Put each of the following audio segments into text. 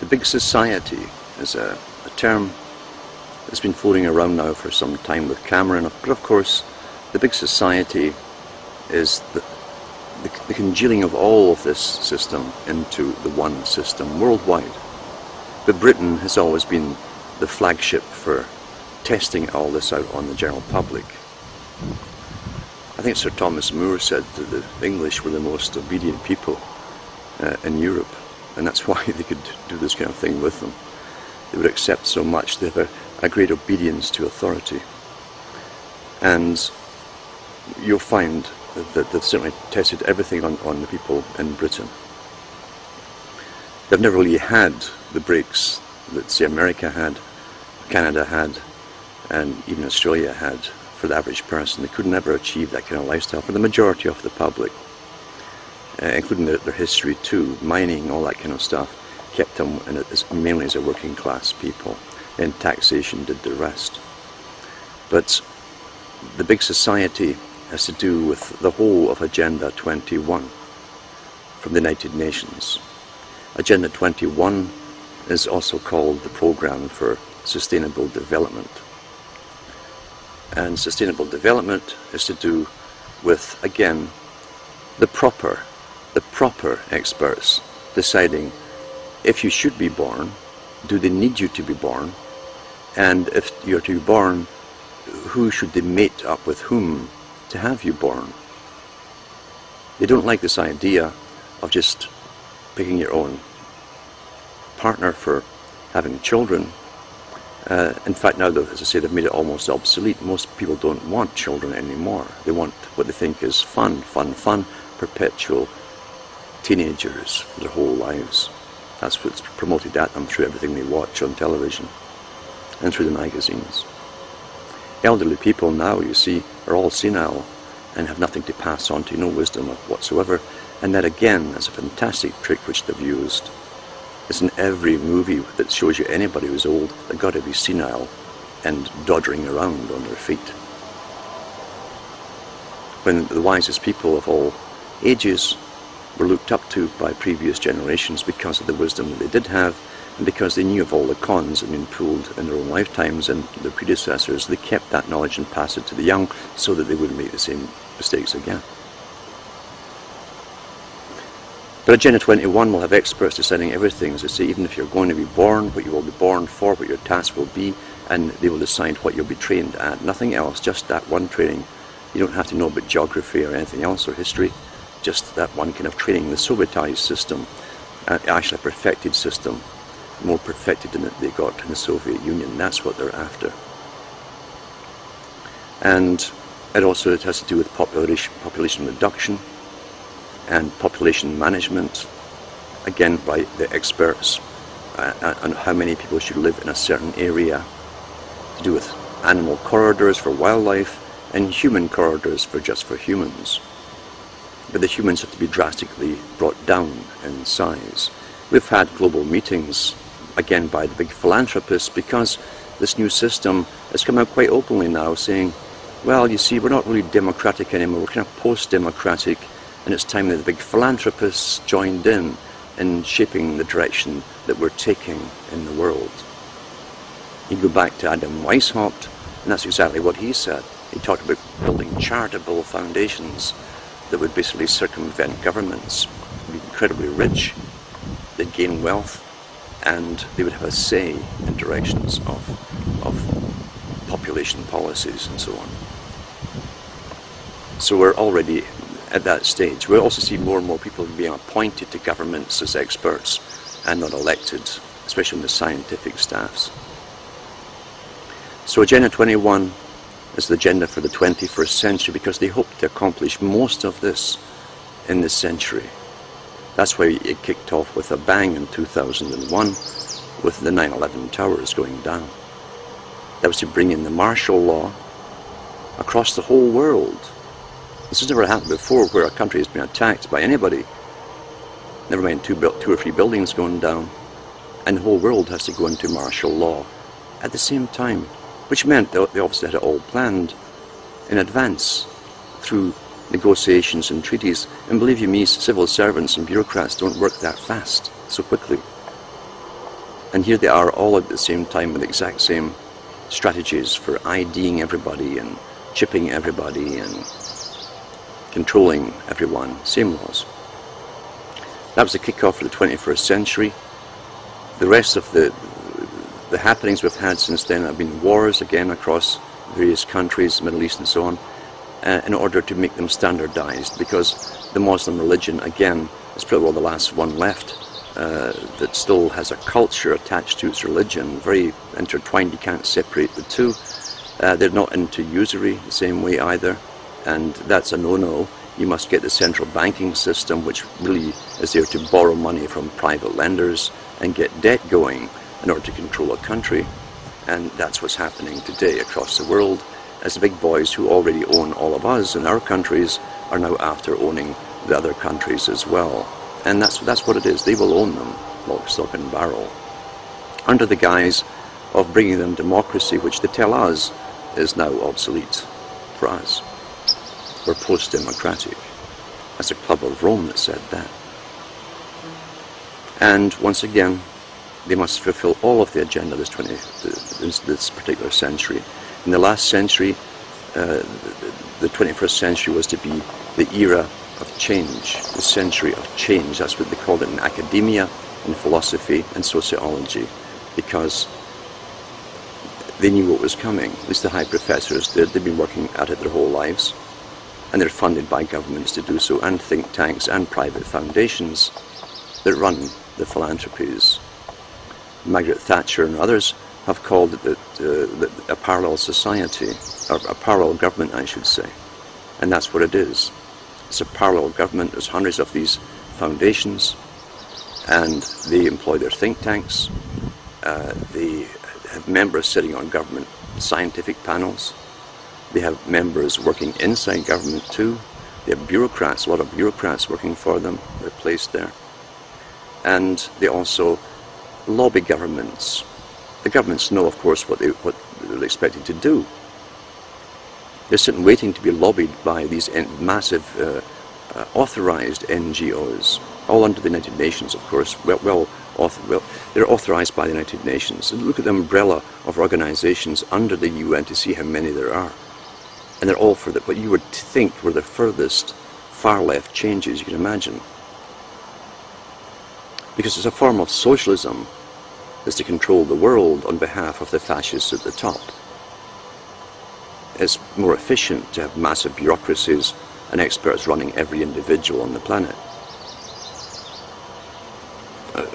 The big society is a term that's been floating around now for some time with Cameron, but of course the big society is the congealing of all of this system into the one system worldwide. But Britain has always been the flagship for testing all this out on the general public. I think Sir Thomas More said that the English were the most obedient people in Europe, and that's why they could do this kind of thing with them. They would accept so much, they have a great obedience to authority. And you'll find that they've certainly tested everything on the people in Britain. They've never really had the breaks that, say, America had, Canada had, and even Australia had for the average person. They could never achieve that kind of lifestyle for the majority of the public, including their history too. Mining, all that kind of stuff, kept them mainly as a working class people. Then taxation did the rest. But the big society has to do with the whole of Agenda 21 from the United Nations. Agenda 21 is also called the Programme for Sustainable Development. And sustainable development is to do with, again, the proper experts deciding if you should be born, do they need you to be born, and if you're to be born, who should they mate up with whom to have you born. They don't like this idea of just picking your own partner for having children. In fact, now, as I say, they've made it almost obsolete. Most people don't want children anymore. They want what they think is fun, perpetual teenagers for their whole lives. That's what's promoted at them through everything they watch on television and through the magazines. Elderly people now, you see, are all senile and have nothing to pass on to, no wisdom whatsoever. And that, again, is a fantastic trick which they've used. It's in every movie that shows you anybody who's old, they've got to be senile and doddering around on their feet. When the wisest people of all ages were looked up to by previous generations because of the wisdom that they did have, and because they knew of all the cons that had been pulled in their own lifetimes and their predecessors, they kept that knowledge and passed it to the young so that they wouldn't make the same mistakes again. But Agenda 21 will have experts deciding everything, as I say, even if you're going to be born, what you will be born for, what your task will be, and they will decide what you'll be trained at. Nothing else, just that one training. You don't have to know about geography or anything else or history, just that one kind of training. The Sovietized system, actually a perfected system, more perfected than they got in the Soviet Union. That's what they're after. And it also has to do with population reduction and population management, again by the experts, on how many people should live in a certain area, to do with animal corridors for wildlife and human corridors for just for humans. But the humans have to be drastically brought down in size. We've had global meetings, again by the big philanthropists, because this new system has come out quite openly now saying, well, you see, we're not really democratic anymore, we're kind of post-democratic, and it's time that the big philanthropists joined in shaping the direction that we're taking in the world. You go back to Adam Weishaupt, and that's exactly what he said. He talked about building charitable foundations that would basically circumvent governments, be incredibly rich, they'd gain wealth, and they would have a say in directions of population policies and so on. So we're already at that stage. We also see more and more people being appointed to governments as experts and not elected, especially in the scientific staffs. So Agenda 21 is the agenda for the 21st century because they hope to accomplish most of this in this century. That's why it kicked off with a bang in 2001 with the 9/11 towers going down. That was to bring in the martial law across the whole world. This has never happened before, where a country has been attacked by anybody, never mind two or three buildings going down, and the whole world has to go into martial law at the same time, which meant they obviously had it all planned in advance through negotiations and treaties. And believe you me, civil servants and bureaucrats don't work that fast, so quickly. And here they are all at the same time with the exact same strategies for IDing everybody and chipping everybody and controlling everyone. Same laws. That was the kickoff for the 21st century. The rest of the happenings we've had since then have been wars again across various countries, Middle East and so on, in order to make them standardized, because the Muslim religion, again, is probably the last one left that still has a culture attached to its religion, very intertwined. You can't separate the two. They're not into usury the same way either, and that's a no-no. You must get the central banking system, which really is there to borrow money from private lenders and get debt going in order to control a country. And that's what's happening today across the world, as the big boys who already own all of us in our countries are now after owning the other countries as well. And that's what it is. They will own them, lock, stock and barrel, under the guise of bringing them democracy, which they tell us is now obsolete for us. We're post-democratic. That's the Club of Rome that said that. And once again, they must fulfill all of the agenda this particular century. In the last century, the 21st century was to be the era of change, the century of change. That's what they called it in academia, in philosophy and sociology, because they knew what was coming. At least the high professors did. They've been working at it their whole lives, and they're funded by governments to do so, and think tanks and private foundations that run the philanthropies. Margaret Thatcher and others have called it a parallel society, or a parallel government, I should say. And that's what it is. It's a parallel government. There's hundreds of these foundations, and they employ their think tanks. They have members sitting on government scientific panels. They have members working inside government too. They have bureaucrats, a lot of bureaucrats working for them. They're placed there. And they also lobby governments. The governments know, of course, what they're expected to do. They're sitting waiting to be lobbied by these massive authorized NGOs, all under the United Nations, of course. They're authorized by the United Nations. And look at the umbrella of organizations under the UN to see how many there are. And they're all for what you would think were the furthest far left changes you can imagine. Because it's a form of socialism is to control the world on behalf of the fascists at the top. It's more efficient to have massive bureaucracies and experts running every individual on the planet,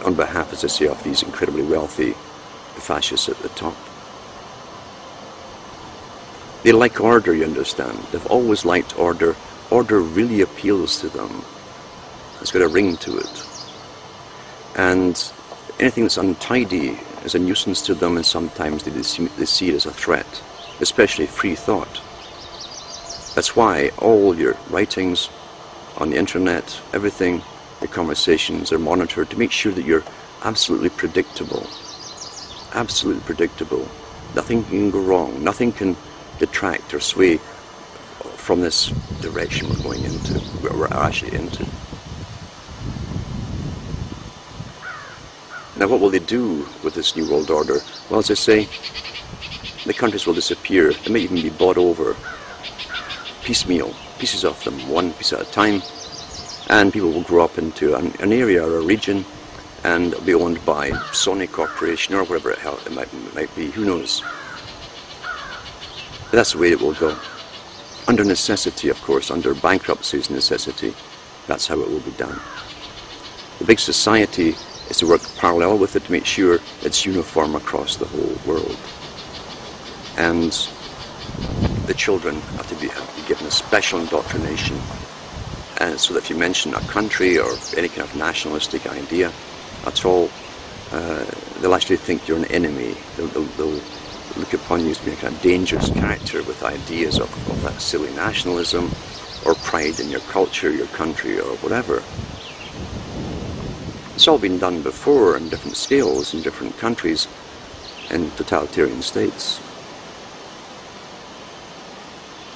on behalf, as I say, of these incredibly wealthy fascists at the top. They like order, you understand. They've always liked order. Order really appeals to them. It's got a ring to it. And anything that's untidy is a nuisance to them, and sometimes they see it as a threat, especially free thought. That's why all your writings on the internet, everything, your conversations are monitored to make sure that you're absolutely predictable. Absolutely predictable. Nothing can go wrong. Nothing can detract or sway from this direction we're going into, we're actually into. Now, what will they do with this New World Order? Well, as I say, the countries will disappear. They may even be bought over piecemeal, pieces of them, one piece at a time, and people will grow up into an area or a region, and it'll be owned by Sony Corporation or whatever it might be, who knows. But that's the way it will go. Under necessity, of course, under bankruptcy's necessity, that's how it will be done. The big society is to work parallel with it to make sure it's uniform across the whole world. And the children have to be given a special indoctrination, and so that if you mention a country or any kind of nationalistic idea at all, they'll actually think you're an enemy. They'll look upon you as being a kind of dangerous character with ideas of that silly nationalism or pride in your culture, your country, or whatever. It's all been done before on different scales in different countries in totalitarian states.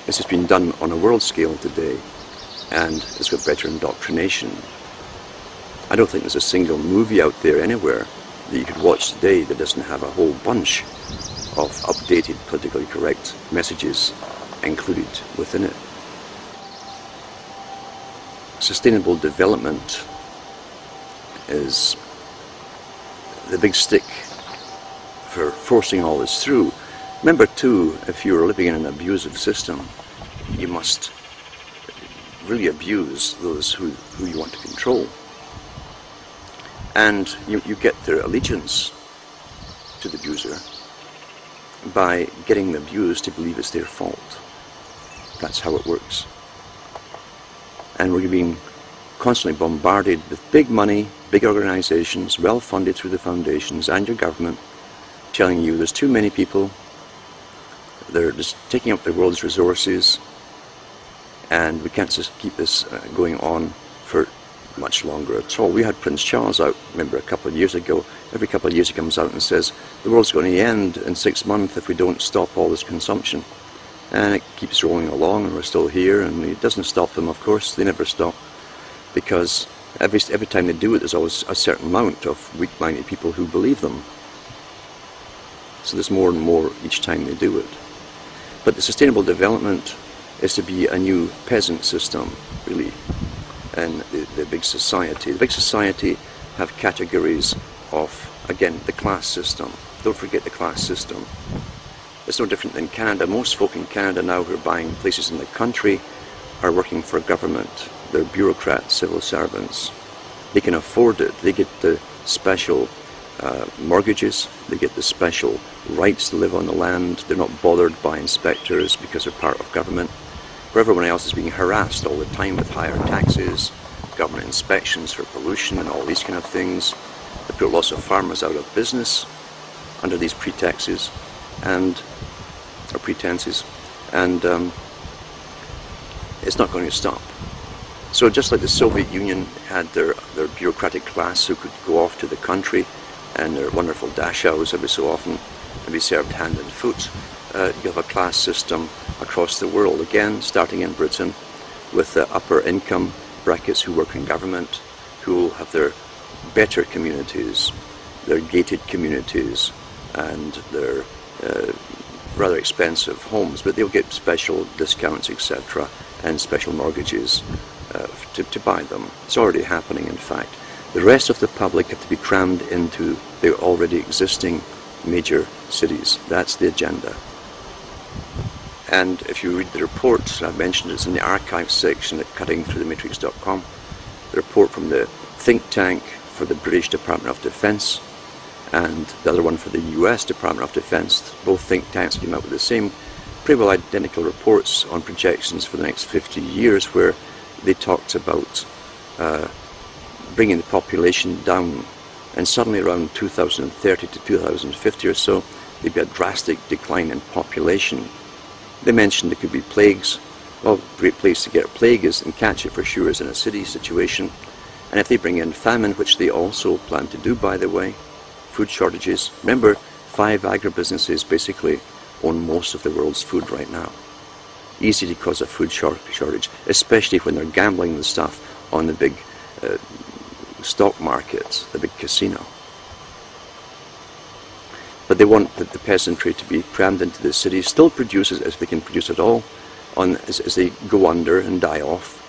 This has been done on a world scale today, and it's got better indoctrination. I don't think there's a single movie out there anywhere that you could watch today that doesn't have a whole bunch of updated, politically correct messages included within it. Sustainable development is the big stick for forcing all this through. Remember too, if you're living in an abusive system, you must really abuse those who you want to control. And you get their allegiance to the abuser by getting the abused to believe it's their fault. That's how it works. And we're being constantly bombarded with big money, big organizations, well funded through the foundations and your government, telling you there's too many people, they're just taking up the world's resources, and we can't just keep this going on for much longer at all. We had Prince Charles out, remember, a couple of years ago. Every couple of years he comes out and says the world's going to end in 6 months if we don't stop all this consumption. And it keeps rolling along, and we're still here, and it doesn't stop them, of course. They never stop, because every time they do it, there's always a certain amount of weak-minded people who believe them. So there's more and more each time they do it. But the sustainable development is to be a new peasant system, really, and the big society. The big society have categories of, again, the class system. Don't forget the class system. It's no different than Canada. Most folk in Canada now who are buying places in the country are working for government. They're bureaucrats, civil servants. They can afford it. They get the special mortgages. They get the special rights to live on the land. They're not bothered by inspectors because they're part of government. Where everyone else is being harassed all the time with higher taxes, government inspections for pollution and all these kind of things. They put lots of farmers out of business under these pretenses, and it's not going to stop. So just like the Soviet Union had their bureaucratic class who could go off to the country and their wonderful dachshunds every so often and be served hand and foot, you have a class system across the world, again starting in Britain, with the upper income brackets who work in government, who will have their better communities, their gated communities, and their rather expensive homes, but they'll get special discounts, etc., and special mortgages to buy them. It's already happening, in fact. The rest of the public have to be crammed into the already existing major cities. That's the agenda. And if you read the report, I mentioned it's in the archive section at cuttingthroughthematrix.com, the report from the think tank for the British Department of Defense and the other one for the US Department of Defense. Both think tanks came out with the same, pretty well identical reports on projections for the next 50 years, where they talked about bringing the population down, and suddenly around 2030 to 2050 or so, there'd be a drastic decline in population. They mentioned there could be plagues. Well, a great place to get a plague is, and catch it for sure, is in a city situation. And if they bring in famine, which they also plan to do, by the way, food shortages. Remember, 5 agribusinesses basically own most of the world's food right now. Easy to cause a food shortage, especially when they're gambling the stuff on the big stock markets, the big casino. But they want the peasantry to be crammed into the cities, still produce as they can produce at all, as they go under and die off.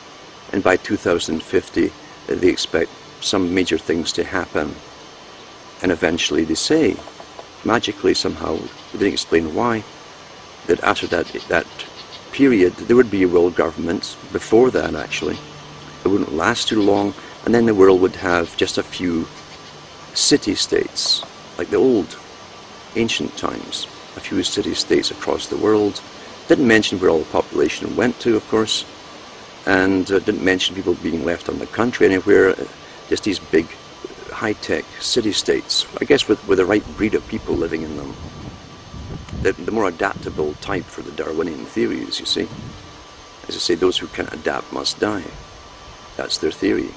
And by 2050, they expect some major things to happen. And eventually they say, magically somehow, they didn't explain why, that after that period, there would be a world government before that, actually. It wouldn't last too long, and then the world would have just a few city-states, like the old ancient times, a few city-states across the world. Didn't mention where all the population went to, of course, and didn't mention people being left on the country anywhere, just these big high-tech city-states, I guess with the right breed of people living in them. The more adaptable type for the Darwinian theories, you see. As I say, those who can't adapt must die. That's their theory.